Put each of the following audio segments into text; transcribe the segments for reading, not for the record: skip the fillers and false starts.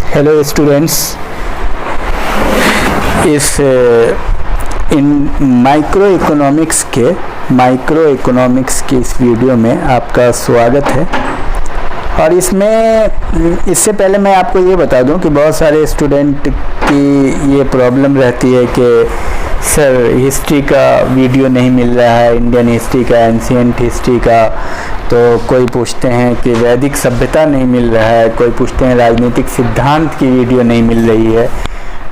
Hello students, इन micro economics की इस video में आपका स्वागत है। और इससे पहले मैं आपको ये बता दूं कि बहुत सारे स्टूडेंट की ये प्रॉब्लम रहती है कि सर हिस्ट्री का वीडियो नहीं मिल रहा है, इंडियन हिस्ट्री का, एंशिएंट हिस्ट्री का। तो कोई पूछते हैं कि वैदिक सभ्यता नहीं मिल रहा है, कोई पूछते हैं राजनीतिक सिद्धांत की वीडियो नहीं मिल रही है,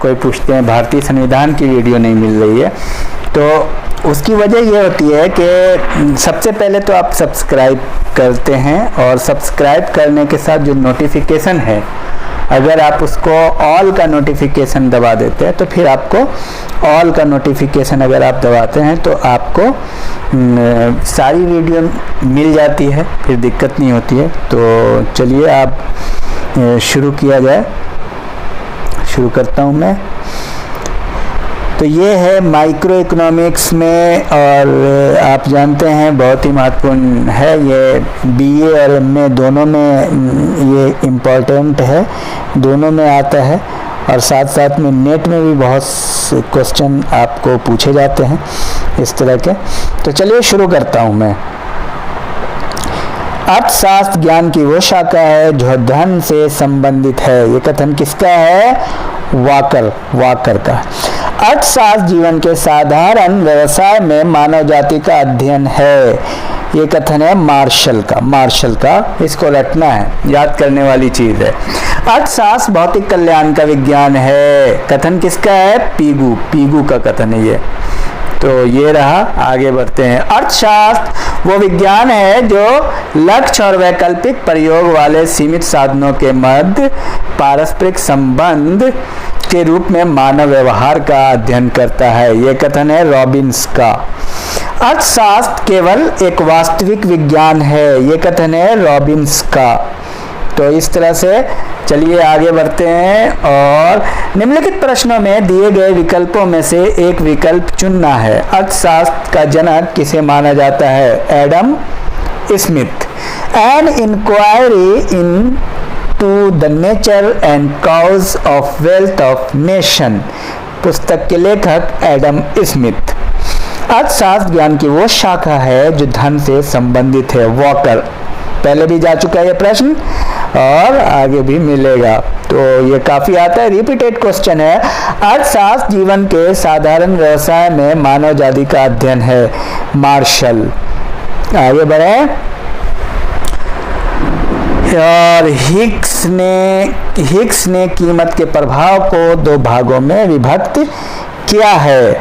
कोई पूछते हैं भारतीय संविधान की वीडियो नहीं मिल रही है। तो उसकी वजह ये होती है कि सबसे पहले तो आप सब्सक्राइब करते हैं और सब्सक्राइब करने के साथ जो नोटिफिकेशन है, अगर आप उसको ऑल का नोटिफिकेशन दबा देते हैं तो फिर आपको ऑल का नोटिफिकेशन अगर आप दबाते हैं तो आपको सारी वीडियो मिल जाती है, फिर दिक्कत नहीं होती है। तो चलिए आप शुरू किया जाए। शुरू करता हूँ मैं। तो ये है माइक्रो इकोनॉमिक्स में, और आप जानते हैं बहुत ही महत्वपूर्ण है। ये बीए और एमए दोनों में ये इम्पोर्टेंट है, दोनों में आता है। और साथ साथ में नेट में भी बहुत क्वेश्चन आपको पूछे जाते हैं इस तरह के। तो चलिए शुरू करता हूँ मैं। अर्थशास्त्र ज्ञान की वो शाखा है जो धन से संबंधित है। ये कथन किसका है? वाकर का। अर्थशास्त्र जीवन के साधारण व्यवसाय में मानव जाति का अध्ययन है। ये कथन है मार्शल का। इसको रटना है, याद करने वाली चीज है। अर्थशास्त्र भौतिक कल्याण का विज्ञान है। कथन किसका है? पीगू का कथन है ये। तो ये रहा, आगे बढ़ते हैं। अर्थशास्त्र वो विज्ञान है जो लक्ष्य और वैकल्पिक प्रयोग वाले सीमित साधनों के मध्य पारस्परिक संबंध के रूप में मानव व्यवहार का अध्ययन करता है। ये कथन है रॉबिन्स का। अर्थशास्त्र केवल एक वास्तविक विज्ञान है। ये कथन है रॉबिन्स का। तो इस तरह से चलिए आगे बढ़ते हैं। और निम्नलिखित प्रश्नों में दिए गए विकल्पों में से एक विकल्प चुनना है। अर्थशास्त्र का जनक किसे माना जाता है? Adam Smith. An inquiry into the nature and cause of wealth of nation, पुस्तक के लेखक एडम स्मिथ। अर्थशास्त्र ज्ञान की वो शाखा है जो धन से संबंधित है। वॉकर, पहले भी जा चुका है ये प्रश्न और आगे भी मिलेगा। तो ये काफी आता है, रिपीटेड क्वेश्चन है। अर्थशास्त्र जीवन के साधारण व्यवसाय में मानव जाति का अध्ययन है। मार्शल। आगे बढ़े। और हिग्स ने कीमत के प्रभाव को दो भागों में विभक्त किया है,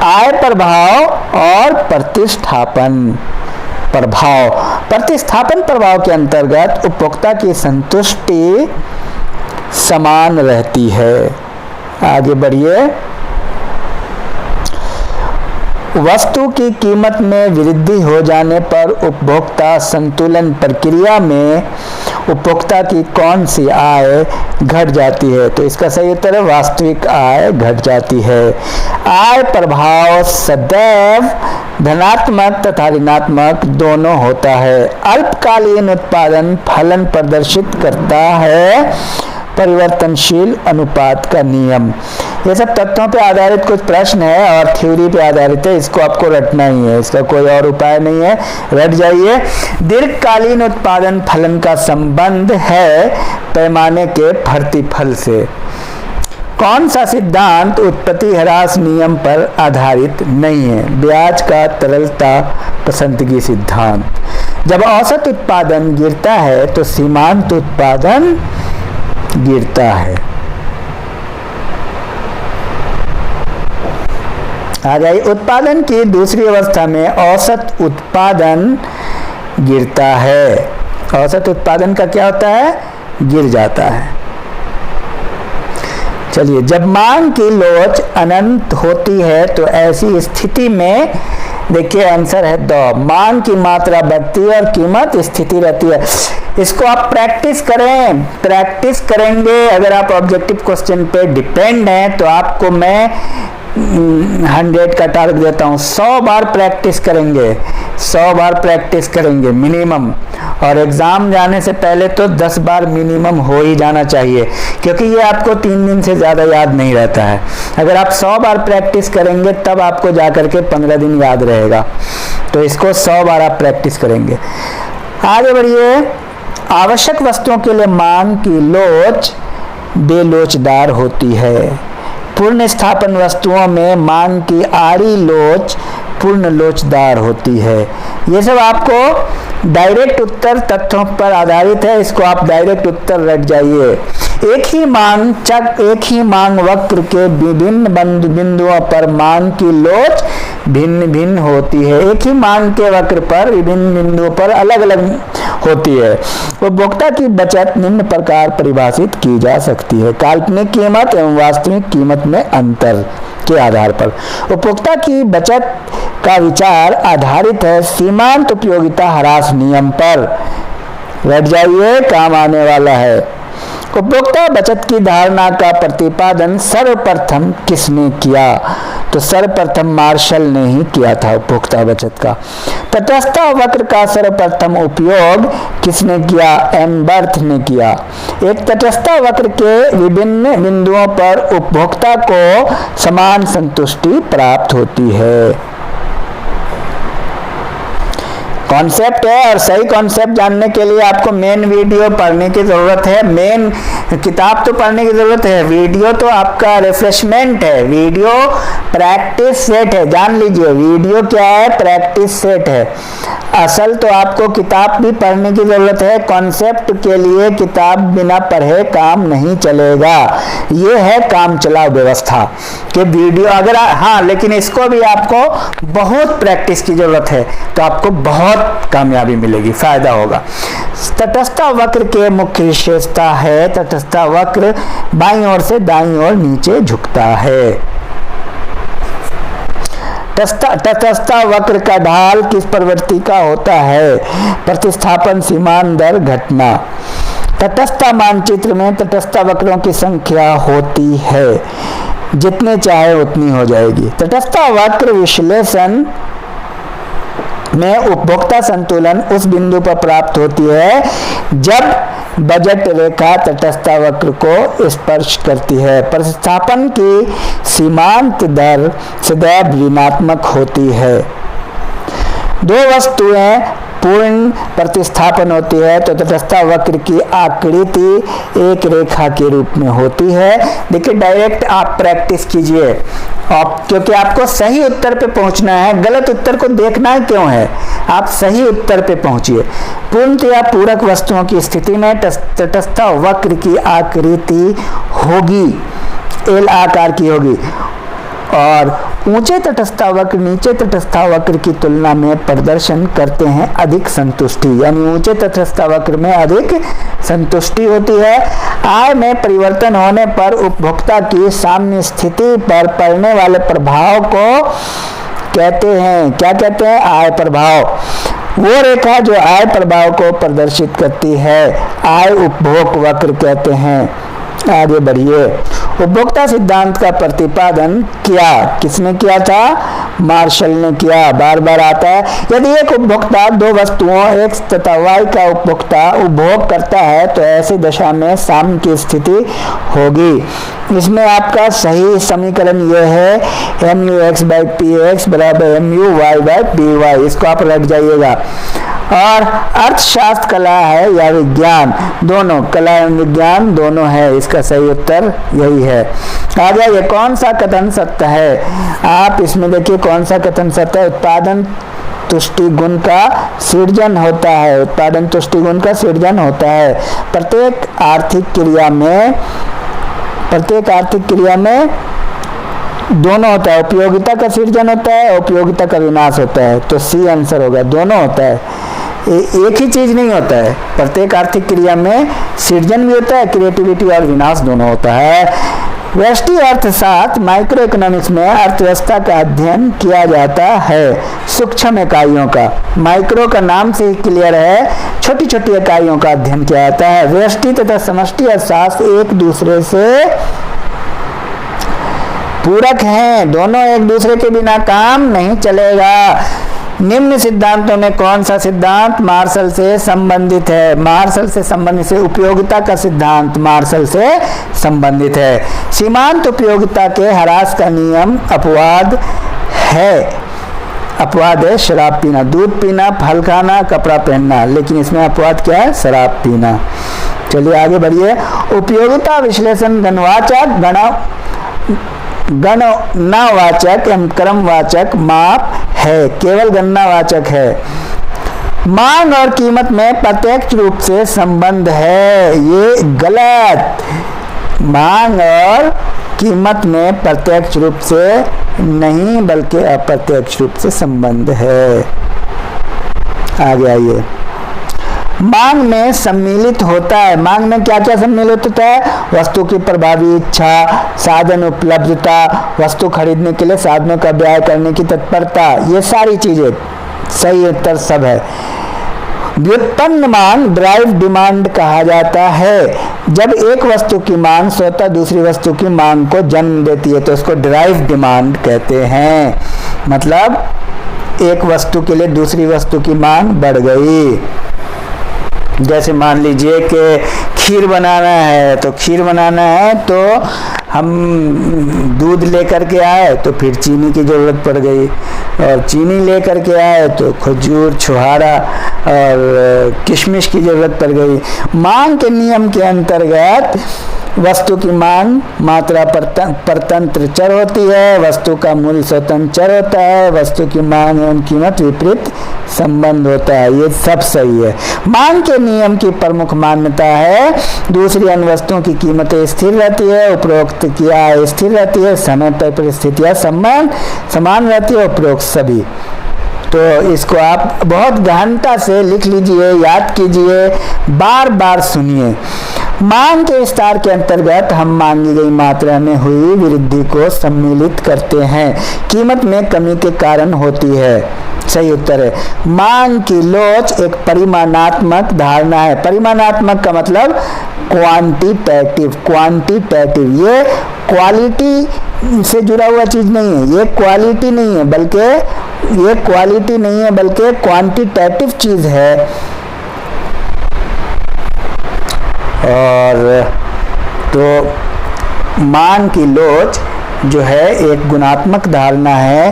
आय प्रभाव और प्रतिस्थापन प्रभाव। प्रतिस्थापन प्रभाव के अंतर्गत उपभोक्ता की संतुष्टि समान रहती है। आगे बढ़िए। वस्तु की कीमत में वृद्धि हो जाने पर उपभोक्ता संतुलन प्रक्रिया में उपभोक्ता की कौन सी आय घट जाती है? तो इसका सही उत्तर है वास्तविक आय घट जाती है। आय प्रभाव सदैव धनात्मक तथा ऋणात्मक दोनों होता है। अल्पकालीन उत्पादन फलन प्रदर्शित करता है परिवर्तनशील अनुपात का नियम। ये सब तथ्यों पे आधारित कुछ प्रश्न है और थ्योरी पे आधारित है, इसको आपको रटना ही है, इसका कोई और उपाय नहीं है, रट जाइए। दीर्घकालीन उत्पादन फलन का संबंध है पैमाने के प्रतिफल से। कौन सा सिद्धांत उत्पत्ति ह्रास नियम पर आधारित नहीं है? ब्याज का तरलता पसंदगी सिद्धांत। जब औसत उत्पादन गिरता है तो सीमांत उत्पादन गिरता है। आ जाइए। उत्पादन की दूसरी अवस्था में औसत उत्पादन गिरता है। औसत उत्पादन का क्या होता है? गिर जाता है। चलिए। जब मांग की लोच अनंत होती है तो ऐसी स्थिति में, देखिए आंसर है दो, मांग की मात्रा बढ़ती है और कीमत स्थिति रहती है। इसको आप प्रैक्टिस करें, प्रैक्टिस करेंगे। अगर आप ऑब्जेक्टिव क्वेश्चन पे डिपेंड हैं तो आपको मैं 100 का टारगेट देता हूँ, 100 बार प्रैक्टिस करेंगे, 100 बार प्रैक्टिस करेंगे मिनिमम। और एग्ज़ाम जाने से पहले तो 10 बार मिनिमम हो ही जाना चाहिए, क्योंकि ये आपको 3 दिन से ज़्यादा याद नहीं रहता है। अगर आप 100 बार प्रैक्टिस करेंगे तब आपको जा कर के 15 दिन याद रहेगा। तो इसको 100 बार आप प्रैक्टिस करेंगे। आगे बढ़िए। आवश्यक वस्तुओं के लिए मांग की लोच बेलोचदार होती है। पूर्ण स्थापन वस्तुओं में मांग की आड़ी लोच पूर्ण लोचदार होती है। ये सब आपको डायरेक्ट उत्तर तथ्यों पर आधारित है, इसको आप डायरेक्ट उत्तर रट जाइए। एक ही मांग वक्र के विभिन्न बिंदुओं पर मांग की लोच भिन्न भिन्न होती है। एक ही मांग के वक्र पर विभिन्न बिंदुओं पर अलग अलग होती है। उपभोक्ता की बचत निम्न प्रकार परिभाषित की जा सकती है। काल्पनिक कीमत एवं वास्तविक कीमत में अंतर के आधार पर उपभोक्ता की बचत का विचार आधारित है सीमांत उपयोगिता ह्रास नियम पर। रट जाइए, काम आने वाला है। उपभोक्ता बचत की धारणा का प्रतिपादन सर्वप्रथम किसने किया? तो सर्वप्रथम मार्शल ने ही किया था उपभोक्ता बचत का। तटस्थ वक्र का सर्वप्रथम उपयोग किसने किया? एम बर्थ ने किया। एक तटस्थ वक्र के विभिन्न बिंदुओं पर उपभोक्ता को समान संतुष्टि प्राप्त होती है। कॉन्सेप्ट है, और सही कॉन्सेप्ट जानने के लिए आपको मेन वीडियो पढ़ने की ज़रूरत है। मेन किताब तो पढ़ने की ज़रूरत है, वीडियो तो आपका रिफ्रेशमेंट है, वीडियो प्रैक्टिस सेट है। जान लीजिए, वीडियो क्या है? प्रैक्टिस सेट है। असल तो आपको किताब भी पढ़ने की ज़रूरत है। कॉन्सेप्ट के लिए किताब बिना पढ़े काम नहीं चलेगा। ये है काम चलाओ व्यवस्था कि वीडियो अगर हाँ, लेकिन इसको भी आपको बहुत प्रैक्टिस की ज़रूरत है, तो आपको बहुत कामयाबी मिलेगी, फायदा होगा। तटस्थ वक्र के मुख्य विशेषता है तटस्थ वक्र बाईं ओर से दाईं ओर नीचे झुकता है। तटस्थ वक्र का ढाल किस प्रवृत्ति का होता है? प्रतिस्थापन सीमांत दर घटना। तटस्थ मानचित्र में तटस्थ वक्रों की संख्या होती है, जितने चाहे उतनी हो जाएगी। तटस्थ वक्र विश्लेषण में उपभोक्ता संतुलन उस बिंदु पर प्राप्त होती है जब बजट रेखा तटस्थ वक्र को स्पर्श करती है। प्रतिस्थापन की सीमांत दर सदैव ऋणात्मक होती है। दो वस्तुएं पूर्ण प्रतिस्थापन होती है तो तटस्थ वक्र की आकृति एक रेखा के रूप में होती है। देखिए, डायरेक्ट आप प्रैक्टिस कीजिए, क्योंकि आपको सही उत्तर पे पहुंचना है। गलत उत्तर को देखना क्यों है? आप सही उत्तर पे पहुंचिए। पूर्णतया पूरक वस्तुओं की स्थिति में तटस्थ वक्र की आकृति होगी, एल आकार की होगी, और ऊंचे तटस्थ वक्र नीचे तटस्थ वक्र की तुलना में प्रदर्शन करते हैं अधिक संतुष्टि, यानी ऊंचे तटस्थ वक्र में अधिक संतुष्टि होती है। आय में परिवर्तन होने पर उपभोक्ता की सामान्य स्थिति पर पड़ने वाले प्रभाव को कहते हैं, क्या कहते हैं? आय प्रभाव। वो रेखा जो आय प्रभाव को प्रदर्शित करती है आय उपभोग वक्र कहते हैं। आगे बढ़िए। उपभोक्ता सिद्धांत का प्रतिपादन किसने किया था? मार्शल ने किया। बार बार आता है, यदि एक उपभोक्ता दो वस्तुओं x तथा y का उपभोक्ता उपभोग करता है तो ऐसी दशा में साम्य की स्थिति होगी। इसमें आपका सही समीकरण यह है mu(x/px) बराबर mu(y/py). इसको आप रख जाइएगा। और अर्थशास्त्र कला है या विज्ञान, दोनों, कला एवं विज्ञान दोनों है। इसका सही उत्तर यही है। आ जाइए, कौन सा कथन सत्य है? आप इसमें देखिए कौन सा कथन सत्य है। उत्पादन तुष्टि गुण का सृजन होता है। उत्पादन तुष्टि गुण का सृजन होता है। प्रत्येक आर्थिक क्रिया में दोनों होता है। उपयोगिता का सृजन होता है, उपयोगिता का विनाश होता है। तो सी आंसर होगा, दोनों होता है। एक ही चीज नहीं होता है। प्रत्येक आर्थिक क्रिया में सृजन भी होता है, क्रिएटिविटी और विनाश दोनों होता है। व्यष्टि अर्थशास्त्र माइक्रो इकोनॉमिक्स में अर्थव्यवस्था का अध्ययन किया जाता है सूक्ष्म इकाइयों का। माइक्रो का नाम से ही क्लियर है, छोटी छोटी इकाइयों का अध्ययन किया जाता है। व्यष्टि तथा समष्टि अर्थशास्त्र एक दूसरे से पूरक हैं, दोनों एक दूसरे के बिना काम नहीं चलेगा। निम्न सिद्धांतों में कौन सा सिद्धांत मार्शल से संबंधित है? मार्शल से संबंधित से उपयोगिता का सिद्धांत मार्शल से संबंधित है। सीमांत उपयोगिता के ह्रास का नियम अपवाद है। अपवाद है शराब पीना, दूध पीना, फल खाना, कपड़ा पहनना, लेकिन इसमें अपवाद क्या है? शराब पीना। चलिए आगे बढ़िए। उपयोगिता विश्लेषण गणनावाचक एवं क्रमवाचक माप है, केवल गणनावाचक है। मांग और कीमत में प्रत्यक्ष रूप से संबंध है, ये गलत। मांग और कीमत में प्रत्यक्ष रूप से नहीं बल्कि अप्रत्यक्ष रूप से संबंध है। आगे आइए। मांग में सम्मिलित होता है। मांग में क्या क्या सम्मिलित होता है? वस्तु की प्रभावी इच्छा, साधन उपलब्धता, वस्तु खरीदने के लिए साधनों का व्यय करने की तत्परता, ये सारी चीजें। सही उत्तर सब है। व्युत्पन्न मांग ड्राइव डिमांड कहा जाता है। जब एक वस्तु की मांग स्वतः दूसरी वस्तु की मांग को जन्म देती है तो उसको ड्राइव डिमांड कहते हैं। मतलब एक वस्तु के लिए दूसरी वस्तु की मांग बढ़ गई। जैसे मान लीजिए कि खीर बनाना है, तो खीर बनाना है तो हम दूध लेकर के आए तो फिर चीनी की ज़रूरत पड़ गई, और चीनी लेकर के आए तो खजूर, छुहारा और किशमिश की ज़रूरत पड़ गई। मांग के नियम के अंतर्गत वस्तु की मांग मात्रा परतंत्र चर होती है, वस्तु का मूल्य स्वतंत्र चर होता है, वस्तु की मांग एवं कीमत विपरीत संबंध होता है। ये सब सही है। मांग के नियम की प्रमुख मान्यता है दूसरी अन्य वस्तुओं की कीमतें स्थिर रहती है, उपरोक्त की आय स्थिर रहती है, समय पर परिस्थितियां समान रहती है, उपरोक्त सभी। तो इसको आप बहुत गहनता से लिख लीजिए, याद कीजिए, बार बार सुनिए। मांग के विस्तार के अंतर्गत हम मांगी गई मात्रा में हुई वृद्धि को सम्मिलित करते हैं, कीमत में कमी के कारण होती है। सही उत्तर है। मांग की लोच एक परिमाणात्मक धारणा है। परिमाणात्मक का मतलब क्वांटिटेटिव। क्वांटिटेटिव ये क्वालिटी से जुड़ा हुआ चीज नहीं है, ये क्वालिटी नहीं है बल्कि क्वांटिटेटिव चीज है। और तो मांग की लोच जो है एक गुणात्मक धारणा है,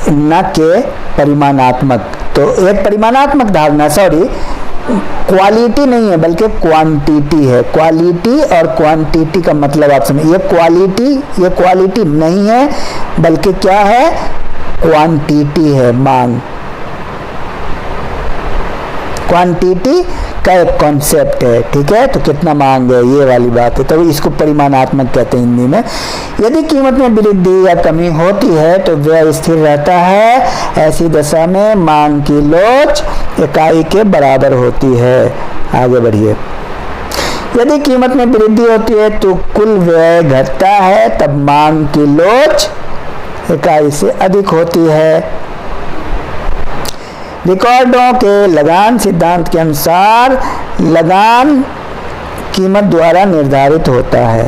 न के परिमाणात्मक। तो एक परिमाणात्मक धारणा, क्वालिटी नहीं है बल्कि क्वांटिटी है। क्वालिटी और क्वांटिटी का मतलब आप समझिए। ये क्वालिटी नहीं है बल्कि क्या है? क्वांटिटी है। मांग क्वांटिटी का एक कॉन्सेप्ट है, ठीक है। तो कितना मांग है, ये वाली बात है, तो इसको परिमाणात्मक कहते हैं हिंदी में। यदि कीमत में वृद्धि या कमी होती है तो व्यय स्थिर रहता है। ऐसी दशा में मांग की लोच इकाई के बराबर होती है। आगे बढ़िए। यदि कीमत में वृद्धि होती है तो कुल व्यय घटता है, तब मांग की लोच इकाई से अधिक होती है। रिकॉर्डों के लगान सिद्धांत के अनुसार लगान कीमत द्वारा निर्धारित होता है।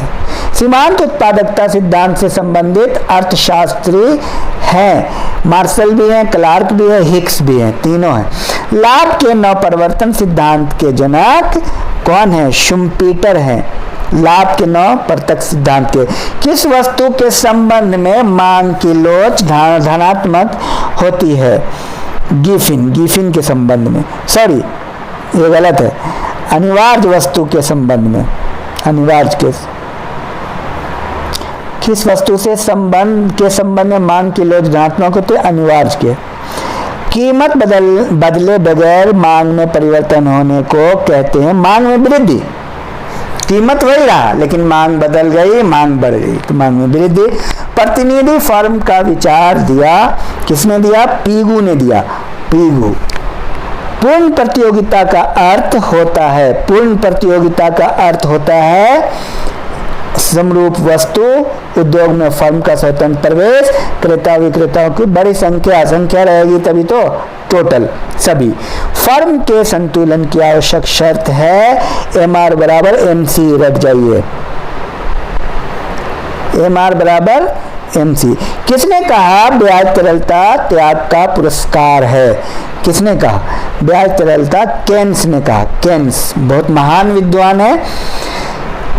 सीमांत उत्पादकता सिद्धांत से संबंधित अर्थशास्त्री हैं, मार्शल भी हैं, क्लार्क भी है, हिक्स भी हैं, तीनों हैं। लाभ के नवप्रवर्तन सिद्धांत के जनक कौन है? शुम्पीटर हैं। लाभ के नवप्रवर्तक सिद्धांत के किस वस्तु के संबंध में मांग की लोच धनात्मक होती है? गिफिन के संबंध में। ये गलत है। अनिवार्य वस्तु के संबंध में। अनिवार्य के किस वस्तु से संबंध में मांग की लोच धनात्मक होती है? अनिवार्य के। कीमत बदले बगैर मांग में परिवर्तन होने को कहते हैं मांग में वृद्धि। कीमत वही रहा लेकिन मांग बदल गई, मांग बढ़ गई, तो मांग में वृद्धि। प्रतिनिधि फर्म का विचार दिया, किसने दिया? पीगू ने दिया। पीगू। पूर्ण प्रतियोगिता का अर्थ होता है समरूप वस्तु उद्योग में फर्म का स्वतंत्र प्रवेश, क्रेता विक्रेताओं की बड़ी संख्या रहेगी तभी तो टोटल सभी। फर्म के संतुलन की आवश्यक शर्त है MR बराबर MC, रख जाइए। MR बराबर MC। किसने कहा ब्याज तरलता त्याग का पुरस्कार है? किसने कहा ब्याज तरलता? केन्स ने कहा। केन्स बहुत महान विद्वान है।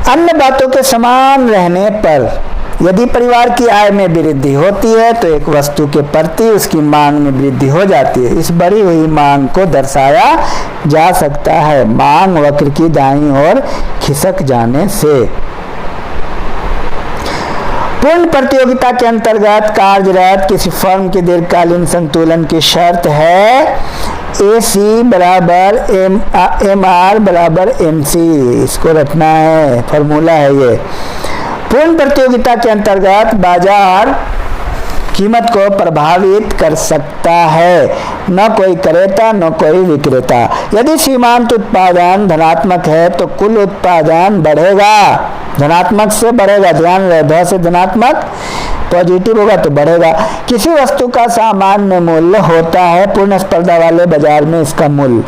अन्य बातों के समान रहने पर यदि परिवार की आय में वृद्धि होती है तो एक वस्तु के प्रति उसकी मांग में वृद्धि हो जाती है। इस बढ़ी हुई मांग को दर्शाया जा सकता है मांग वक्र की दाईं ओर खिसक जाने से। पूर्ण प्रतियोगिता के अंतर्गत कार्यरत किसी फर्म के दीर्घकालीन संतुलन की शर्त है AC बराबर MR बराबर MC। इसको रखना है, फॉर्मूला है ये। पूर्ण प्रतियोगिता के अंतर्गत बाजार कीमत को प्रभावित कर सकता है, न कोई क्रेता न कोई विक्रेता। यदि सीमांत उत्पादन धनात्मक है तो कुल उत्पादन बढ़ेगा, धनात्मक से बढ़ेगा। ध्यान रहे, ध से धनात्मक, पॉजिटिव होगा तो बढ़ेगा। किसी वस्तु का सामान्य मूल्य होता है पूर्ण स्पर्धा वाले बाजार में इसका मूल्य,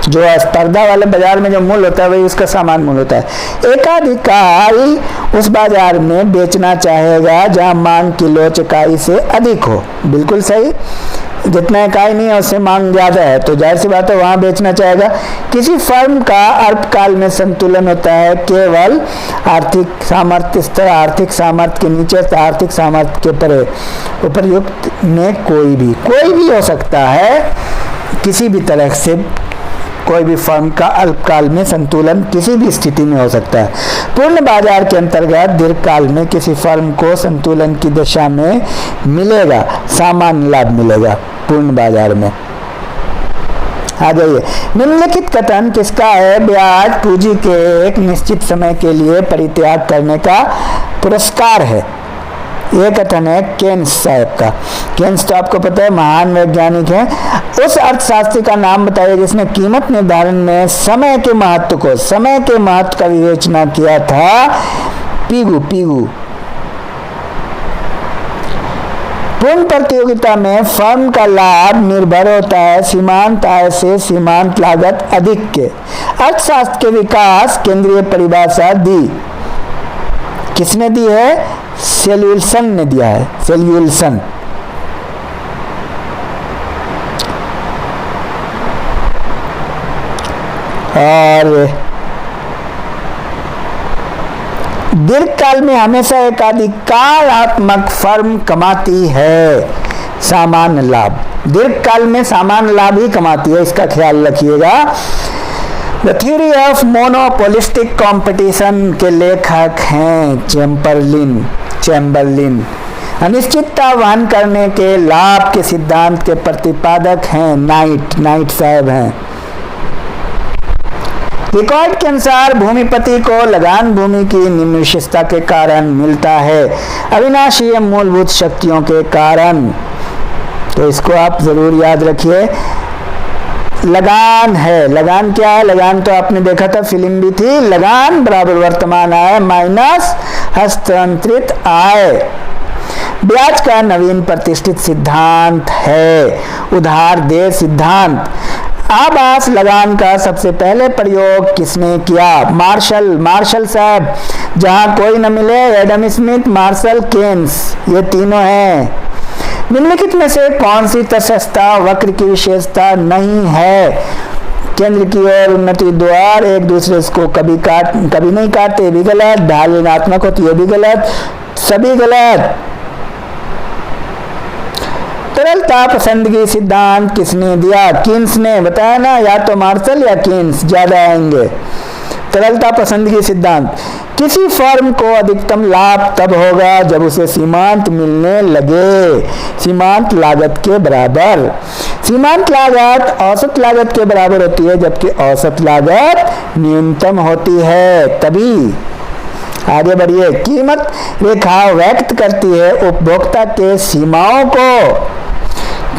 जो स्पर्धा वाले बाजार में जो मूल्य होता है वही उसका सामान्य मूल्य होता है। एकाधिकारी उस बाजार में बेचना चाहेगा जहां मांग किलो इकाई से अधिक हो। बिल्कुल सही, जितना इकाई नहीं है उससे मांग ज्यादा है तो जाहिर सी बात है वहां बेचना चाहेगा। किसी फर्म का अल्पकाल में संतुलन होता है केवल आर्थिक सामर्थ्य स्तर, आर्थिक सामर्थ्य के नीचे आर्थिक सामर्थ्य के परे। उपर्युक्त में कोई भी हो सकता है, किसी भी तरह से कोई भी फर्म का अल्पकाल में संतुलन किसी भी स्थिति में हो सकता है। पूर्ण बाजार के अंतर्गत दीर्घकाल में किसी फर्म को संतुलन की दिशा में मिलेगा, सामान्य लाभ मिलेगा पूर्ण बाजार में। आ जाइए, निम्नलिखित कथन किसका है? ब्याज पूंजी के एक निश्चित समय के लिए परित्याग करने का पुरस्कार है। ये कथन है केन्स साहब का। केन्स तो आपको पता है महान वैज्ञानिक है। उस अर्थशास्त्री का नाम बताइए जिसने कीमत निर्धारण में समय के महत्व का विवेचना किया था। पीगू। पूर्ण प्रतियोगिता में फर्म का लाभ निर्भर होता है सीमांत आय से सीमांत लागत अधिक के। अर्थशास्त्र के विकास केंद्रीय परिभाषा दी किसने दी है? सेल्यूलसन ने दिया है। सेल्यूलसन और दीर्घकाल में हमेशा एकाधिकारात्मक फर्म कमाती है सामान्य लाभ। दीर्घकाल में सामान्य लाभ ही कमाती है, इसका ख्याल रखिएगा। The theory of monopolistic competition के लेखक हैं चैम्बरलिन। अनिश्चितता वहन करने के लाभ के सिद्धांत के प्रतिपादक हैं नाइट साहब हैं। रिकॉर्ड के अनुसार भूमिपति को लगान भूमि की निम्न विशेषता के कारण मिलता है, अविनाशी मूलभूत शक्तियों के कारण। तो इसको आप जरूर याद रखिए। लगान है, लगान क्या है? लगान तो आपने देखा था, फिल्म भी थी। लगान बराबर वर्तमान आय माइनस हस्तांतरित आय। ब्याज का नवीन प्रतिष्ठित सिद्धांत है उधार दे सिद्धांत। आभास लगान का सबसे पहले प्रयोग किसने किया? मार्शल साहब। जहां कोई न मिले, एडम स्मिथ, मार्शल, केन्स, ये तीनों हैं। निम्नलिखित में से कौन सी तटस्थता वक्र की विशेषता नहीं है? केंद्र की ओर उन्नति द्वार एक दूसरे को कभी नहीं काटते, ये भी गलत। ढाल ऋणात्मक होती है, ये भी गलत, सभी गलत। तरलता पसंदगी सिद्धांत किसने दिया? कीन्स ने। बताया ना, या तो मार्शल या कीन्स ज्यादा आएंगे। तरलता पसंदगी सिद्धांत। किसी फर्म को अधिकतम लाभ तब होगा जब उसे सीमांत मिलने लगे सीमांत लागत के बराबर। सीमांत लागत औसत लागत के बराबर होती है जबकि औसत लागत न्यूनतम होती है तभी। आगे बढ़िए। कीमत रेखा व्यक्त करती है उपभोक्ता के सीमाओं को।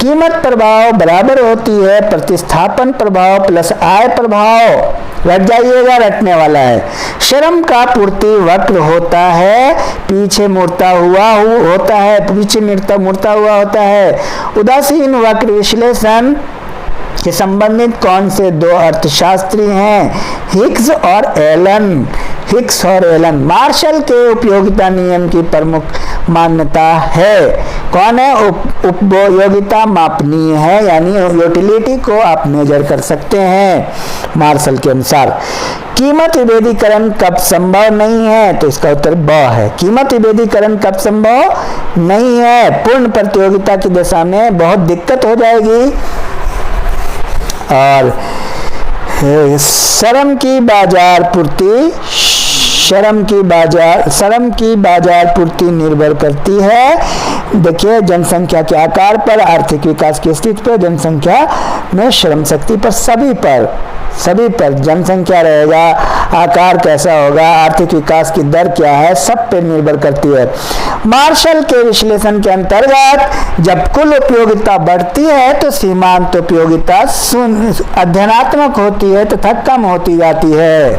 कीमत प्रभाव बराबर होती है प्रतिस्थापन प्रभाव प्लस आय प्रभाव। रट जाइएगा, रटने वाला है। श्रम का पूर्ति वक्र होता है, पीछे मुड़ता हुआ होता है। उदासीन वक्र विश्लेषण के संबंधित कौन से दो अर्थशास्त्री हैं? हिग्स और एलन। हिग्स और एलन। मार्शल के उपयोगिता नियम की प्रमुख मान्यता है। कौन है? उपयोगिता मापनीय है, यानी यूटिलिटी को आप मेजर कर सकते हैं मार्शल के अनुसार। कीमत विभेदीकरण कब संभव नहीं है? तो इसका उत्तर ब है। कीमत विभेदीकरण कब संभव नहीं है? पूर्ण प्रतियोगिता की दशा में बहुत दिक्कत हो जाएगी। और श्रम की बाजार पूर्ति निर्भर करती है, देखिए, जनसंख्या के आकार पर, आर्थिक विकास की स्थिति पर, जनसंख्या में श्रम शक्ति पर, सभी पर जनसंख्या रहेगा, आकार कैसा होगा, आर्थिक विकास की दर क्या है, सब पे निर्भर करती है। मार्शल के विश्लेषण के अंतर्गत जब कुल उपयोगिता बढ़ती है तो सीमांत उपयोगिता अध्ययनात्मक होती है तथा कम होती जाती है।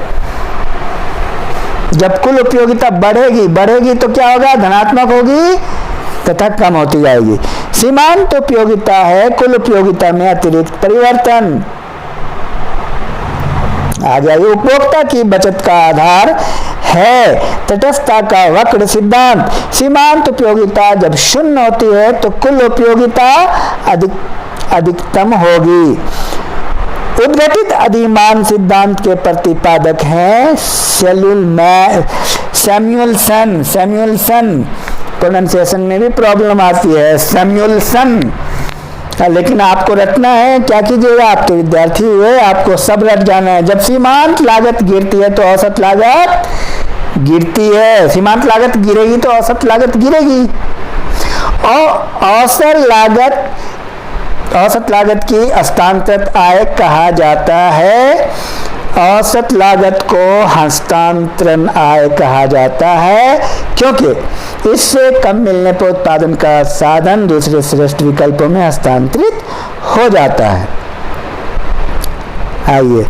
जब कुल उपयोगिता बढ़ेगी तो क्या होगा? धनात्मक होगी तथा कम होती जाएगी। सीमांत उपयोगिता है कुल उपयोगिता में अतिरिक्त परिवर्तन। आ जाइए, उपभोक्ता की बचत का आधार है तटस्थता का वक्र सिद्धांत। सीमांत उपयोगिता जब शून्य होती है तो कुल उपयोगिता अधिकतम होगी। उद्घटित अधिमान सिद्धांत के प्रतिपादक हैं सैमुएलसन। प्रोनाउंसिएशन में भी प्रॉब्लम आती है, सैमुएलसन। लेकिन आपको रटना है, क्या कीजिएगा, आप तो विद्यार्थी हुए, आपको सब रट जाना है। जब सीमांत लागत गिरती है तो औसत लागत गिरती है, सीमांत लागत गिरेगी तो औसत लागत गिरेगी। और औसत लागत की हस्तांतरित आय कहा जाता है। औसत लागत को हस्तांतरण आय कहा जाता है क्योंकि इससे कम मिलने पर उत्पादन का साधन दूसरे श्रेष्ठ विकल्पों में हस्तांतरित हो जाता है। आइए,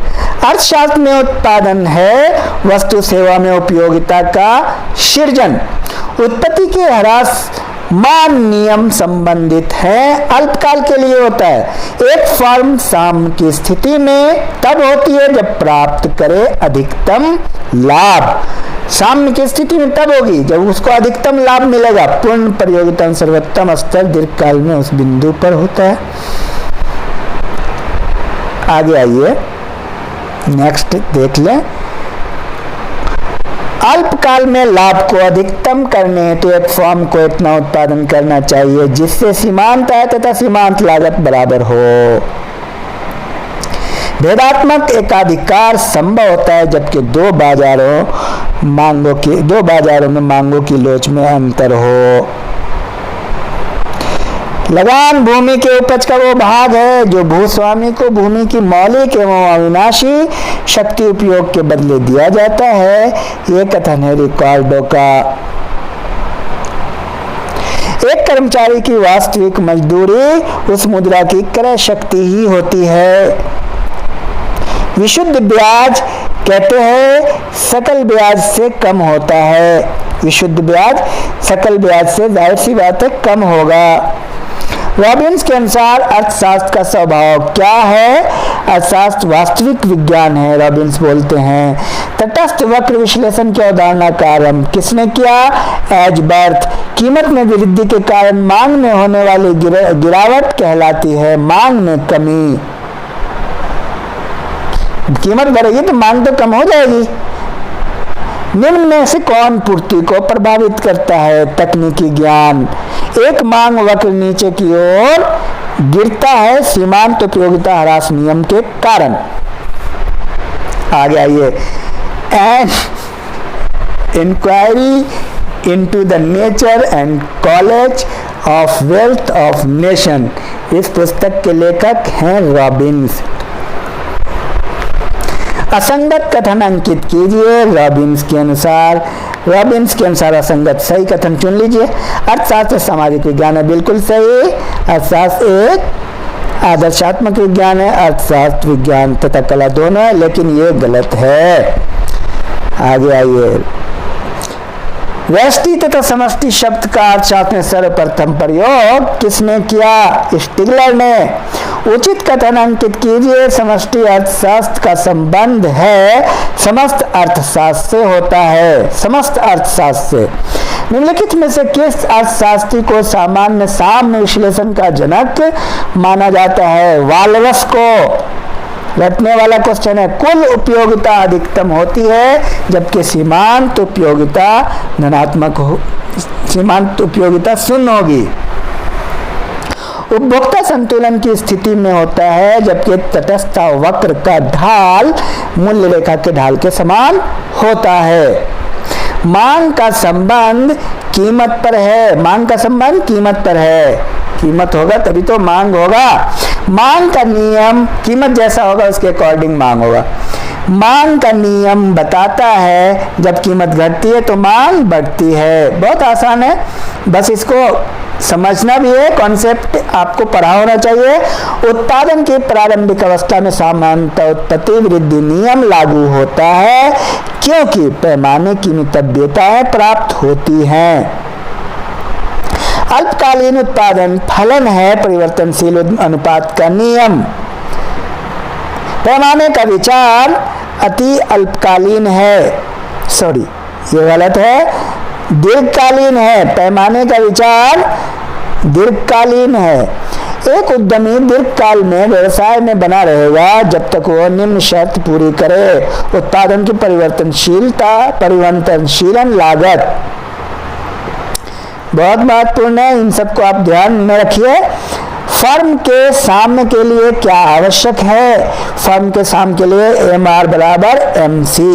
अर्थशास्त्र में उत्पादन है वस्तु सेवा में उपयोगिता का सृजन। उत्पत्ति के ह्रास मान नियम संबंधित है, अल्पकाल के लिए होता है। एक फर्म साम्य की स्थिति में तब होती है जब प्राप्त करे अधिकतम लाभ। साम्य की स्थिति में तब होगी जब उसको अधिकतम लाभ मिलेगा। पूर्ण प्रयोगिता सर्वोत्तम स्तर दीर्घकाल में उस बिंदु पर होता है। आगे आइए, नेक्स्ट देख लें। अल्पकाल में लाभ को अधिकतम करने हेतु एक फर्म को इतना उत्पादन करना चाहिए जिससे सीमांत आय तथा सीमांत लागत बराबर हो। भेदात्मक एकाधिकार संभव होता है जबकि दो बाजारों में मांगों की लोच में अंतर हो। लगान भूमि के उपज का वो भाग है जो भूस्वामी को भूमि की मौलिक एवं अविनाशी शक्ति उपयोग के बदले दिया जाता है। ये कथन है रिकार्डो का। एक कर्मचारी की वास्तविक मजदूरी उस मुद्रा की क्रय शक्ति ही होती है। विशुद्ध ब्याज कहते हैं सकल ब्याज से कम होता है। विशुद्ध ब्याज सकल ब्याज से जाहिर सी बात है कम होगा। रॉबिन्स के अनुसार अर्थशास्त्र का स्वभाव क्या है? अर्थशास्त्र वास्तविक विज्ञान है। रॉबिन्स बोलते हैं तटस्थ वक्र विश्लेषण की अवधारणा का आरंभ किसने किया? एजबर्थ। कीमत में वृद्धि के कारण मांग में होने वाली गिरावट कहलाती है मांग में कमी। कीमत बढ़ेगी तो मांग तो कम हो जाएगी। निम्न में से कौन पूर्ति को प्रभावित करता है? तकनीकी ज्ञान। एक मांग वक्र नीचे की ओर गिरता है सीमांत उपयोगिता ह्रास नियम के कारण। आगे आइए, an inquiry into the nature and causes of wealth of nation. इस पुस्तक के लेखक हैं रॉबिन्स। असंगत कथन अंकित कीजिए। रॉबिन्स के अनुसार असंगत सही कथन चुन लीजिए। अर्थशास्त्र सामाजिक विज्ञान है, बिल्कुल सही। अर्थशास्त्र एक आदर्शात्मक विज्ञान है। अर्थशास्त्र विज्ञान तथा कला दोनों है, लेकिन ये गलत है। आगे आइए, व्यष्टि तथा समष्टि शब्द का अर्थशास्त्र में सर्वप्रथम प्रयोग किसने किया? स्टिगलर ने। उचित कथन अंकित कीजिए। समष्टि अर्थशास्त्र का संबंध है समस्त अर्थशास्त्र से होता है, समस्त अर्थशास्त्र से। निम्नलिखित में से किस अर्थशास्त्री को सामान्य साम्य विश्लेषण का जनक माना जाता है? वाल्रस को। रटने वाला क्वेश्चन है। कुल उपयोगिता अधिकतम होती है जबकि सीमांत उपयोगिता धनात्मक हो, सीमांत उपयोगिता शून्य होगी। उपभोक्ता संतुलन की स्थिति में होता है जबकि तटस्थ वक्र का ढाल मूल्य रेखा के ढाल के समान होता है। मांग का संबंध कीमत पर है, मांग का संबंध कीमत पर है। कीमत होगा तभी तो मांग होगा। मांग का नियम कीमत जैसा होगा उसके अकॉर्डिंग मांग होगा। मांग का नियम बताता है जब कीमत घटती है तो मांग बढ़ती है। बहुत आसान है, बस इसको समझना भी है। कॉन्सेप्ट आपको पढ़ा होना चाहिए। उत्पादन की प्रारंभिक अवस्था में सामान्यतः उत्पत्ति वृद्धि नियम लागू होता है क्योंकि पैमाने की मितव्यताएं प्राप्त होती हैं। अल्पकालीन उत्पादन फलन है परिवर्तनशील अनुपात का नियम। पैमाने का विचार अति अल्पकालीन है, सॉरी ये गलत है, दीर्घकालीन है। पैमाने का विचार दीर्घकालीन है। एक उद्यमी दीर्घकाल में व्यवसाय में बना रहेगा जब तक वह निम्न शर्त पूरी करे। उत्पादन की परिवर्तनशीलता, परिवर्तनशील लागत बहुत महत्वपूर्ण है। इन सबको आप ध्यान में रखिए। फर्म के साम्य के लिए क्या आवश्यक है? फर्म के साम्य के लिए MR बराबर MC।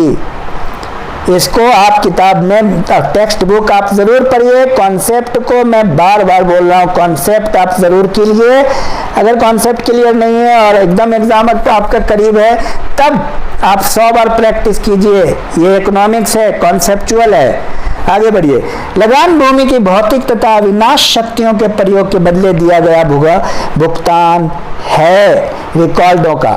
इसको आप किताब में टेक्स्ट बुक आप जरूर पढ़िए। कॉन्सेप्ट को मैं बार बार बोल रहा हूँ, कॉन्सेप्ट आप जरूर कीजिए। अगर कॉन्सेप्ट क्लियर नहीं है और एकदम एग्जाम आपका करीब है तब आप 100 बार प्रैक्टिस कीजिए। ये इकोनॉमिक्स है, कॉन्सेप्चुअल है। आगे बढ़िए। लगान भूमि की भौतिक तथा विनाश शक्तियों के प्रयोग के बदले दिया गया भुगतान है रिकॉर्डों का।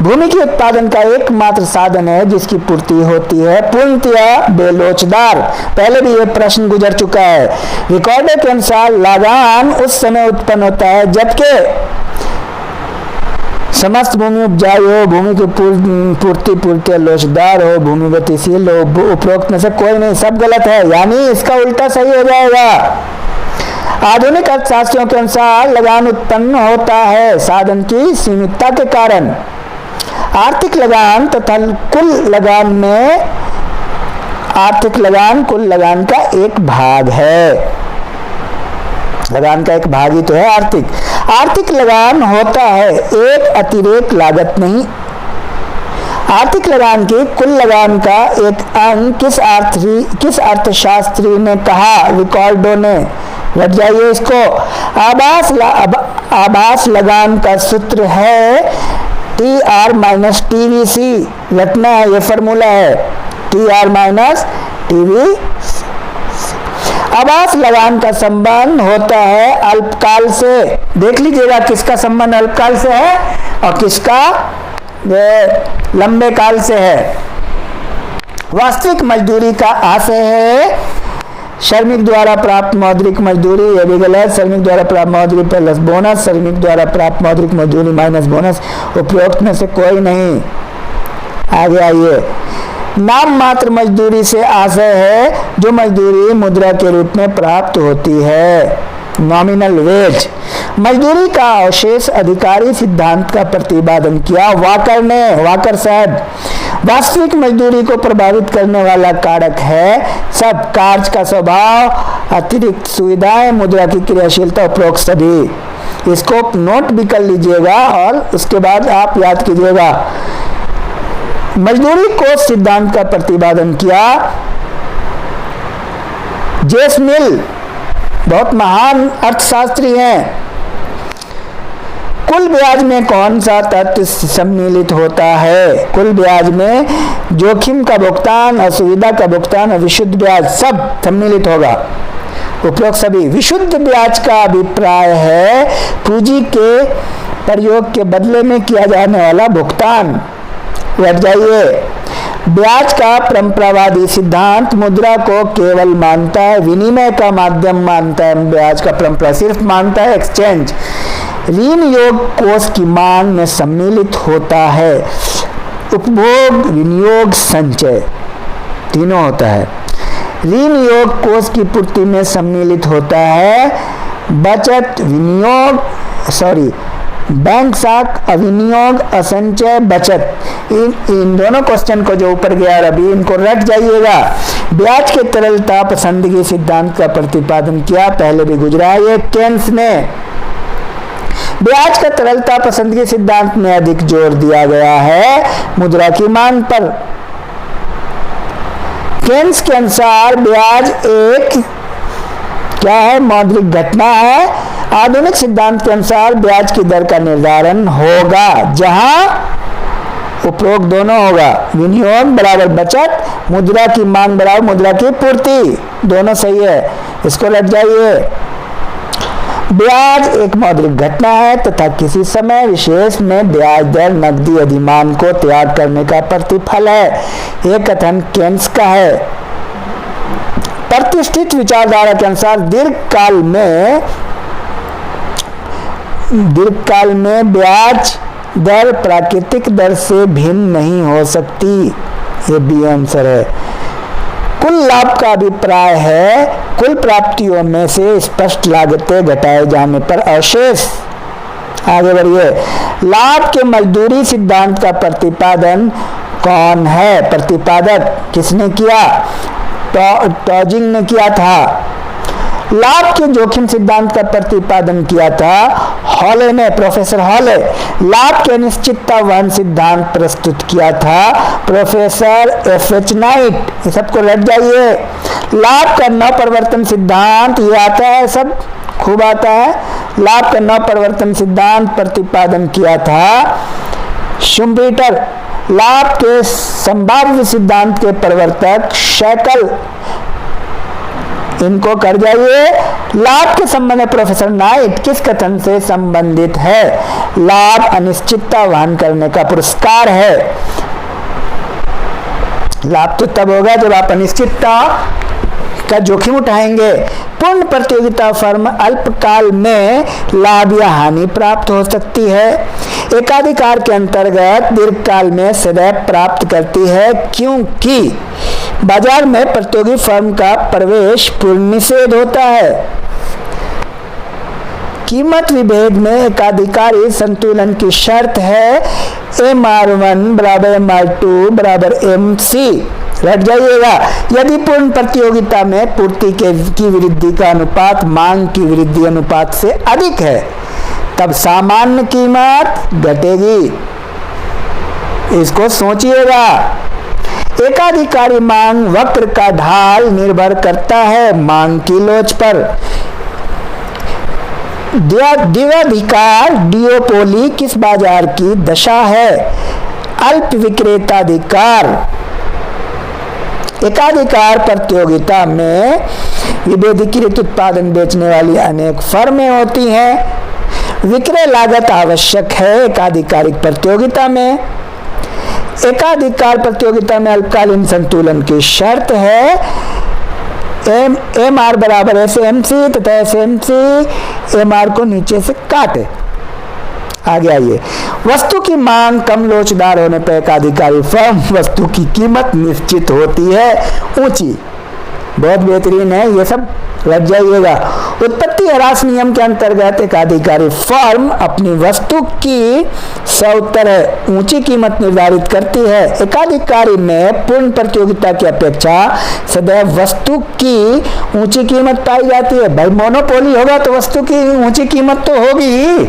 भूमि के उत्पादन का एकमात्र साधन है जिसकी पूर्ति होती है पूर्णतया बेलोचदार। पहले भी ये प्रश्न गुजर चुका है। रिकॉर्डों के अनुसार लगान उस समय उत्पन्न होता है जबकि समस्त भूमि उपजाऊ हो, भूमि की पूर्ति लोचदार हो, भूमि गतिशील हो। उपरोक्त में से कोई नहीं, सब गलत है, यानी इसका उल्टा सही हो जाएगा। आधुनिक अर्थशास्त्रियों के अनुसार लगान उत्पन्न होता है साधन की सीमितता के कारण। आर्थिक लगान तथा कुल लगान में आर्थिक लगान कुल लगान का एक भाग है। लगान का एक भाग ही तो है आर्थिक। आर्थिक लगान होता है एक अतिरेक लागत नहीं। आर्थिक लगान की कुल लगान का एक अंग किस अर्थशास्त्री ने कहा? रिकॉर्डो ने। रट जाइए इसको। आभास लगान का सूत्र है TR माइनस TVC। रटना है, ये फॉर्मूला है TR माइनस TV। आभास लगान का संबंध होता है अल्पकाल से। देख लीजिएगा किसका संबंध अल्पकाल से है और किसका लंबे काल से है। वास्तविक मजदूरी का आशय है श्रमिक द्वारा प्राप्त मौद्रिक मजदूरी, ये भी गलत। श्रमिक द्वारा प्राप्त मजदूरी प्लस बोनस, श्रमिक द्वारा प्राप्त मौद्रिक मजदूरी माइनस बोनस। उपरोक्त में से कोई नहीं। आगे आइए। नाम मात्र मजदूरी से आशय है जो मजदूरी मुद्रा के रूप में प्राप्त होती है, नॉमिनल वेज। मजदूरी का अवशेष अधिकारी सिद्धांत का प्रतिपादन किया वाकर ने, वाकर साहब। वास्तविक मजदूरी को प्रभावित करने वाला कारक है सब कार्य का स्वभाव, अतिरिक्त सुविधाएं, मुद्रा की क्रियाशीलता, उपरोक्त सभी। इसको नोट भी कर लीजिएगा और उसके बाद आप याद कीजिएगा। मजदूरी को सिद्धांत का प्रतिपादन किया जेस मिल, बहुत महान अर्थशास्त्री हैं। कुल ब्याज में कौन सा तत्व सम्मिलित होता है? कुल ब्याज में जोखिम का भुगतान, असुविधा का भुगतान और विशुद्ध ब्याज सब सम्मिलित होगा। उपरोक्त सभी। विशुद्ध ब्याज का अभिप्राय है पूंजी के प्रयोग के बदले में किया जाने वाला भुगतान। बैठ जाइए। ब्याज का परंपरावादी सिद्धांत मुद्रा को केवल मानता है, विनिमय का माध्यम मानता है। ब्याज का परंपरा सिर्फ मानता है एक्सचेंज। ऋण योग कोष की मांग में सम्मिलित होता है। उपभोग, विनियोग, संचय तीनों होता है। ऋण योग कोष की पूर्ति में सम्मिलित होता है। बचत, विनियोग, बैंक साख, अविनियोग, असंचय, बचत। इन दोनों क्वेश्चन को जो ऊपर गया अभी इनको रट जाइएगा। ब्याज के तरलता पसंदगी सिद्धांत का प्रतिपादन किया, पहले भी गुजरा ये केन्स ने। ब्याज का तरलता पसंदगी सिद्धांत में अधिक जोर दिया गया है मुद्रा की मांग पर। केन्स के अनुसार ब्याज एक क्या है? मौद्रिक घटना है। आधुनिक सिद्धांत के अनुसार ब्याज की दर का निर्धारण होगा जहां उपरोक्त दोनों होगा। विनियोग बराबर बचत, मुद्रा की मांग बराबर मुद्रा की पूर्ति, दोनों सही है, इसको रट जाइए। ब्याज एक मौद्रिक घटना है तथा किसी समय विशेष में ब्याज दर नकदी अधिमान को त्याग करने का प्रतिफल है। यह कथन केन्स का है। प्रतिष्ठित विचारधारा के अनुसार दीर्घकाल में ब्याज दर प्राकृतिक दर से भिन्न नहीं हो सकती। ये बी आंसर है। कुल लाभ का अभिप्राय है कुल प्राप्तियों में से स्पष्ट लागतें घटाए जाने पर अवशेष। आगे बढ़िए। लाभ के मजदूरी सिद्धांत का प्रतिपादन कौन है? प्रतिपादक किसने किया? टॉजिंग ने किया था। लाभ के जोखिम सिद्धांत का प्रतिपादन किया था हॉले ने, प्रोफेसर हॉले। लाभ के अनिश्चितता वहन सिद्धांत प्रस्तुत किया था प्रोफेसर एफ.एच. नाइट। ये सबको रट जाइए। लाभ का नवप्रवर्तन सिद्धांत ये आता है, सब खूब आता है। लाभ का नवप्रवर्तन सिद्धांत प्रतिपादन किया था शुम्पीटर। लाभ के संभाव्य सिद्धांत के प्रवर्तक शैकल, इनको कर जाइए। लाभ के संबंध में प्रोफेसर नाइट किस कथन से संबंधित है? लाभ अनिश्चितता वहन करने का पुरस्कार है। लाभ तो तब होगा जब आप अनिश्चितता का जोखिम उठाएंगे। पूर्ण प्रतियोगिता फर्म अल्पकाल में लाभ या हानि प्राप्त हो सकती है। एकाधिकार के अंतर्गत दीर्घकाल में सदैव प्राप्त करती है क्योंकि बाजार में प्रतियोगी फर्म का प्रवेश पूर्ण निषेध होता है। कीमत विभेद में एकाधिकारी संतुलन की शर्त है MR1 बराबर MR2 बराबर MC। रट जाइएगा। यदि पूर्ण प्रतियोगिता में पूर्ति की वृद्धि का अनुपात मांग की वृद्धि अनुपात से अधिक है तब सामान्य कीमत घटेगी। इसको सोचिएगा। एकाधिकारी मांग वक्र का ढाल निर्भर करता है मांग की लोच पर। द्विआधिकार डिओपोली किस बाजार की दशा है? अल्प विक्रेताधिकार। एकाधिकार प्रतियोगिता में विभेदीकृत उत्पादन बेचने वाली अनेक फर्में होती हैं। विक्रय लागत आवश्यक है एकाधिकारिक प्रतियोगिता में। एकाधिकार प्रतियोगिता में अल्पकालीन संतुलन की शर्त है MR बराबर SMC तथा SMC MR को नीचे से काटे। आगे आइए। वस्तु की मांग कम लोचदार होने पर एकाधिकारी फर्म वस्तु की कीमत निश्चित होती है ऊंची। बहुत बेहतरीन है, ये सब लग जाइएगा। उत्पत्ति ह्रास नियम के अंतर्गत एकाधिकारी फर्म अपनी वस्तु की सौतर ऊंची कीमत निर्धारित करती है। एकाधिकारी में पूर्ण प्रतियोगिता की अपेक्षा सदैव वस्तु की ऊंची कीमत पाई जाती है। भाई मोनोपोली होगा तो वस्तु की ऊंची कीमत तो होगी ही,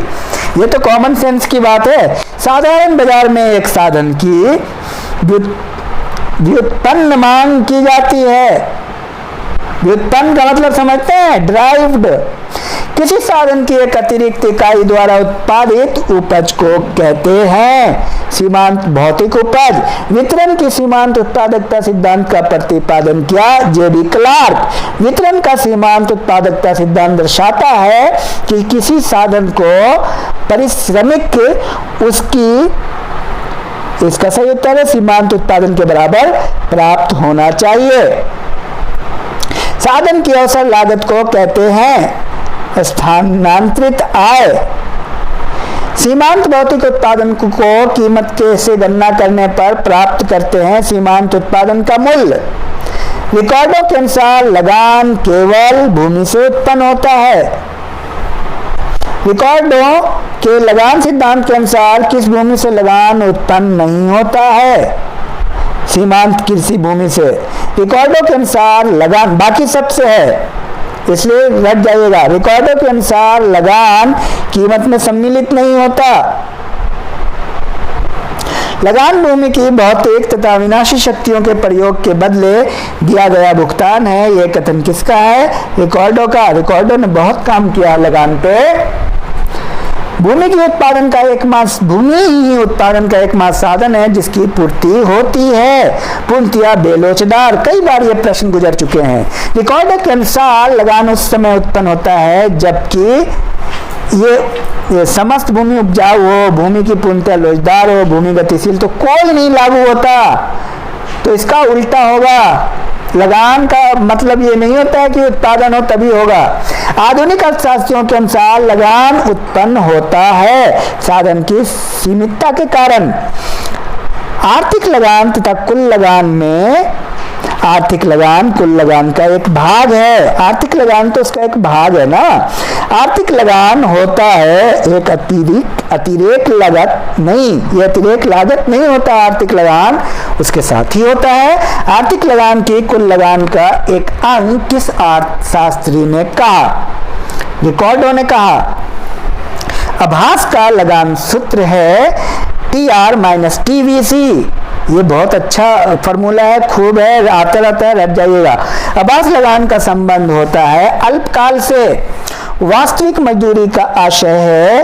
ये तो कॉमन सेंस की बात है। साधारण बाजार में एक साधन की व्युत्पन्न मांग की जाती है। व्युत्पन्न का मतलब समझते हैं? ड्राइव्ड। किसी साधन की एक अतिरिक्त इकाई द्वारा उत्पादित उपज को कहते हैं सीमांत भौतिक उपज। वितरण की सीमांत उत्पादकता सिद्धांत का प्रतिपादन किया J.D. क्लार्क। वितरण का सीमांत उत्पादकता सिद्धांत दर्शाता है कि किसी साधन को पारिश्रमिक इसका सही उत्तर है सीमांत उत्पादन के बराबर प्राप्त होना चाहिए। साधन की अवसर लागत को कहते हैं स्थानांतरित आय। सीमांत भौतिक उत्पादन को कीमत के से गणना करने पर प्राप्त करते हैं सीमांत उत्पादन का मूल्य। रिकॉर्डों के अनुसार लगान केवल भूमि से उत्पन्न होता है। रिकॉर्डों के लगान सिद्धांत के अनुसार किस भूमि से लगान उत्पन्न नहीं होता है? सीमांत कृषि भूमि से। रिकॉर्डों के अनुसार लगान बाकी सबसे है, इसलिए रट जाइएगा। रिकॉर्डों के अनुसार लगान कीमत में सम्मिलित नहीं होता। लगान भूमि की भौतिक तथा विनाशी शक्तियों के प्रयोग के बदले दिया गया भुगतान है। यह कथन किसका है? रिकॉर्डों का। रिकॉर्डों ने बहुत काम किया लगान पे। भूमि ही उत्पादन का एकमात्र साधन है जिसकी पूर्ति होती है, पूर्णतया बेलोचदार। कई बार ये प्रश्न गुजर चुके हैं। रिकॉर्डों के अनुसार लगान उस समय उत्पन्न होता है जबकि ये समस्त भूमि उपजाऊ हो, भूमि की पूर्णतया लोचदार हो, भूमि गतिशील, तो कोई नहीं लागू होता। तो इसका उल्टा होगा। लगान का मतलब ये नहीं होता है कि उत्पादन हो तभी होगा। आधुनिक अर्थशास्त्रियों के अनुसार लगान उत्पन्न होता है साधन की सीमितता के कारण। आर्थिक लगान तथा कुल लगान में आर्थिक लगान कुल लगान का एक भाग है। आर्थिक लगान तो उसका एक भाग है ना। आर्थिक लगान होता है एक अतिरेक लागत नहीं, ये अतिरेक लागत नहीं होता। आर्थिक लगान उसके साथ ही होता है। आर्थिक लगान की कुल लगान का एक अंग किस अर्थशास्त्री ने कहा? रिकॉर्डों ने कहा। आभास का लगान सूत्र है TR - TVC। ये बहुत अच्छा फॉर्मूला है, खूब है, आता रहता है, रट जाइएगा। आभास लगान का संबंध होता है अल्पकाल से। वास्तविक मजदूरी का आशय है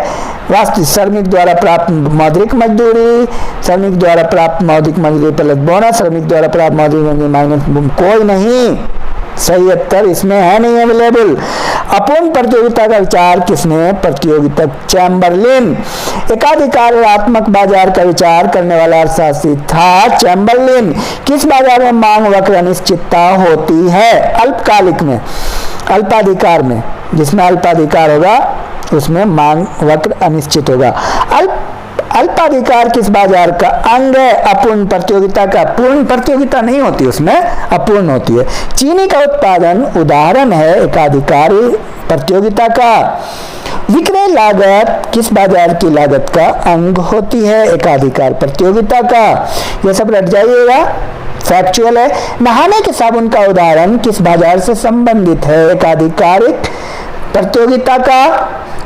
वास्तविक श्रमिक द्वारा प्राप्त मौद्रिक मजदूरी, श्रमिक द्वारा प्राप्त मौद्रिक मजदूरी प्लस बोनस, श्रमिक द्वारा प्राप्त मौद्रिक मजदूरी माइनस कोई नहीं। सही उत्तर इसमें है नहीं अवेलेबल। अपूर्ण प्रतियोगिता का विचार किसने? प्रतियोगिता चैम्बरलिन। एकाधिकारात्मक बाजार का विचार करने वाला अर्थशास्त्री था चैम्बरलिन। किस बाजार में मांग वक्र अनिश्चितता होती है? अल्पकालिक में, अल्पाधिकार में। जिसमें अल्पाधिकार होगा उसमें मांग वक्र अनिश्चित होगा। अल्पाधिकार किस बाजार का अंग है? अपूर्ण प्रतियोगिता का। पूर्ण प्रतियोगिता नहीं होती, उसमें अपूर्ण होती है। चीनी का उत्पादन उदाहरण है एकाधिकारी प्रतियोगिता का। विक्रय लागत किस बाजार की लागत का अंग होती है? एकाधिकार प्रतियोगिता का। यह सब रट जाइएगा, फैक्चुअल है। नहाने के साबुन का उदाहरण किस बाजार से संबंधित है? एकाधिकारिक प्रतियोगिता का।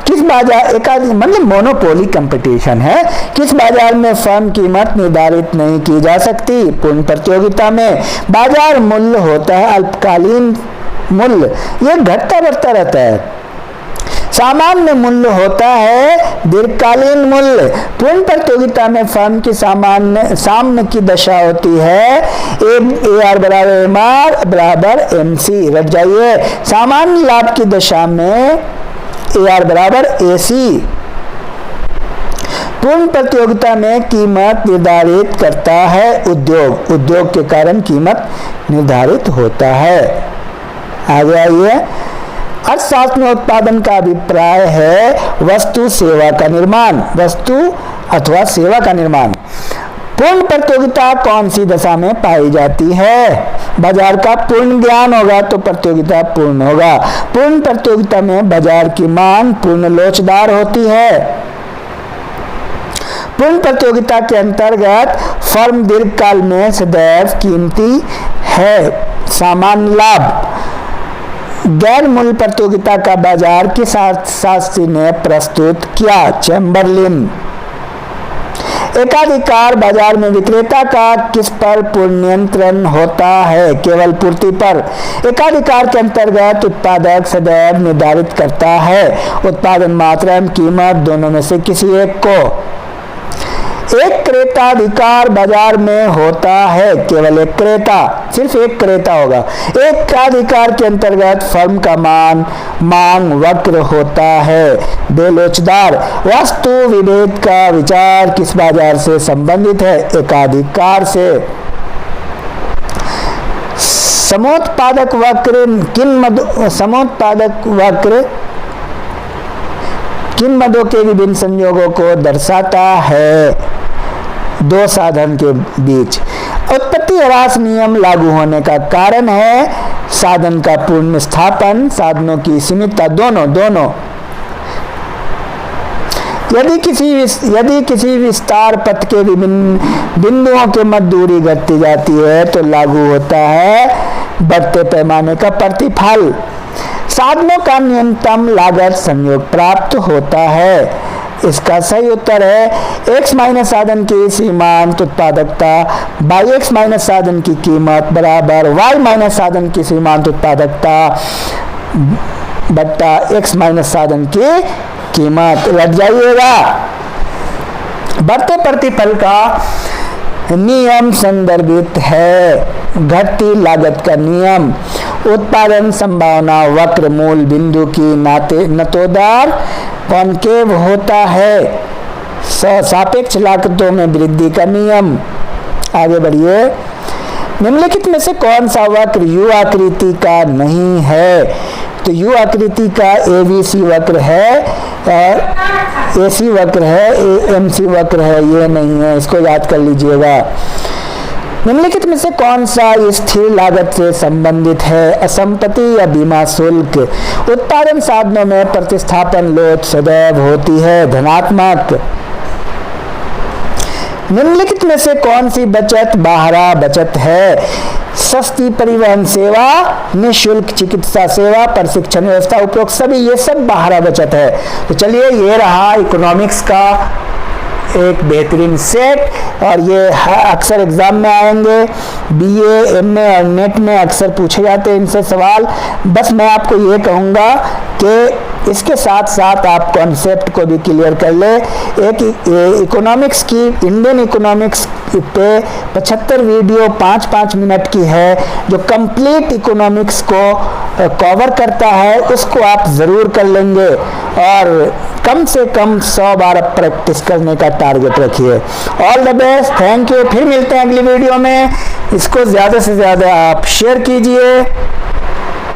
किस बाजार मतलब मोनोपोली कंपटीशन है। किस बाजार में फर्म कीमत निर्धारित नहीं की जा सकती? पूर्ण प्रतियोगिता में। बाजार मूल्य होता है अल्पकालीन मूल्य, यह घटता बढ़ता रहता है। सामान्य मूल्य होता है दीर्घकालीन मूल्य। पूर्ण प्रतियोगिता में फर्म की सामान्य की दशा होती है AR = MR = MC। रट जाइए। सामान्य लाभ की दशा में AR = AC। पूर्ण प्रतियोगिता में कीमत निर्धारित करता है उद्योग। उद्योग के कारण कीमत निर्धारित होता है। आगे आइए। अर्थशास्त्र में उत्पादन का अभिप्राय है वस्तु सेवा का निर्माण, वस्तु अथवा सेवा का निर्माण। पूर्ण प्रतियोगिता कौन सी दशा में पाई जाती है? बाजार का पूर्ण ज्ञान होगा तो प्रतियोगिता पूर्ण होगा। पूर्ण प्रतियोगिता में बाजार की मांग पूर्ण लोचदार होती है। पूर्ण प्रतियोगिता के अंतर्गत फर्म दीर्घकाल में सदैव कीमती है। सामान्य लाभ। गैर मूल्य प्रतियोगिता का बाजार किस अर्थशास्त्री ने प्रस्तुत किया? चैम्बरलिन। एकाधिकार बाजार में विक्रेता का किस पर पूर्ण नियंत्रण होता है? केवल पूर्ति पर। एकाधिकार के अंतर्गत उत्पादक सदैव निर्धारित करता है उत्पादन मात्रा एवं कीमत दोनों में से किसी एक को। एक क्रेताधिकार बाजार में होता है, केवल एक क्रेता, सिर्फ एक क्रेता होगा। एक अधिकार के अंतर्गत फर्म का मांग वक्र होता है बेलोचदार। वस्तु विभेद का विचार किस बाजार से संबंधित है? एकाधिकार से। समोत्पादक वक्र किन मदों के विभिन्न संयोगों को दर्शाता है? दो साधन के बीच। उत्पत्ति ह्रास नियम लागू होने का कारण है साधन का पूर्ण स्थापन, साधनों की सीमितता, दोनों। यदि किसी विस्तार पथ के विभिन्न बिंदुओं के मध्य दूरी घटती जाती है तो लागू होता है बढ़ते पैमाने का प्रतिफल। साधनों का न्यूनतम लागत संयोग प्राप्त होता है। इसका सही उत्तर है x माइनस साधन की सीमांत उत्पादकता बाई x माइनस साधन की कीमत बराबर y माइनस साधन की सीमांत उत्पादकता बट्टा x माइनस साधन की कीमत। रट जाइएगा। बढ़ते प्रतिफल का नियम संदर्भित है घटती लागत का नियम। उत्पादन संभावना वक्र मूल बिंदु की नतोदार कॉनकेव होता है। सापेक्ष लागतों में वृद्धि का नियम। आगे बढ़िए। निम्नलिखित में से कौन सा वक्र यू आकृति का नहीं है? तो यू आकृति का एबीसी वक्र है और एसी वक्र है, एएमसी वक्र है, ये नहीं है, इसको याद कर लीजिएगा। निम्नलिखित में से कौन सा स्थिर लागत से संबंधित है? असंपत्ति या बीमा शुल्क। उत्पादन साधनों में प्रतिस्थापन लोच सदैव होती है धनात्मक। निम्नलिखित में से कौन सी बचत बाहरा बचत है? सस्ती परिवहन सेवा, निःशुल्क चिकित्सा सेवा, प्रशिक्षण व्यवस्था, उपरोक्त सभी ये सब बाहरा बचत है। तो चलिए ये रहा इकोनॉमिक्स का एक बेहतरीन सेट और ये अक्सर एग्जाम में आएंगे, बीए, एमए और नेट में अक्सर पूछे जाते हैं इनसे सवाल। बस मैं आपको ये कहूँगा कि इसके साथ साथ आप कॉन्सेप्ट को भी क्लियर कर ले। एक इकोनॉमिक्स की, इंडियन इकोनॉमिक्स पे 75 वीडियो 5-5 मिनट की है जो कंप्लीट इकोनॉमिक्स को कवर करता है, उसको आप ज़रूर कर लेंगे और कम से कम 100 बार प्रैक्टिस करने का टारगेट रखिए। All the best, thank you. फिर मिलते हैं अगली वीडियो में। इसको ज़्यादा से ज़्यादा आप शेयर कीजिए।